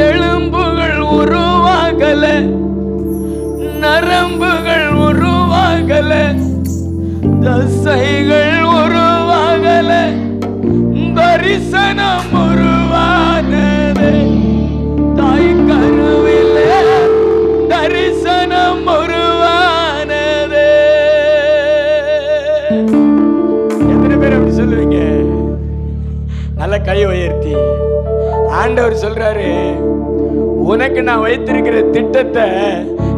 எலும்புகள் உருவாகல, நரம்புகள் உருவாகல, தசைகள் உருவாகல, தரிசனம் உருவானது. தாய் கருவிலே தரிசனம் உருவானது. எத்தனை பேர் அப்படி சொல்லுவீங்க? நல்ல கை உயர்த்தி. ஆண்டவர் சொல்றாரு, உனக்கு நான் வைத்திருக்கிற திட்டத்தை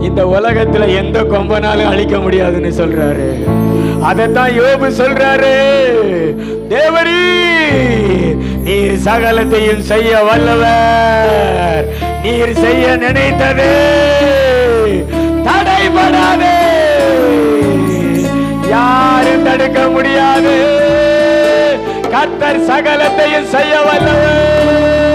இந்த உலகத்துல எந்த கொம்பனாலும் அழிக்க முடியாதுன்னு சொல்றாரு. அதைத்தான் யோபு சொல்றாரு, தேவரீ நீர் சகலத்தையும் செய்ய வல்லவர், நீர் செய்ய நினைத்தது தடைபடாது, யாரும் தடுக்க முடியாது. கர்த்தர் சகலத்தையும் செய்ய வல்லவர்.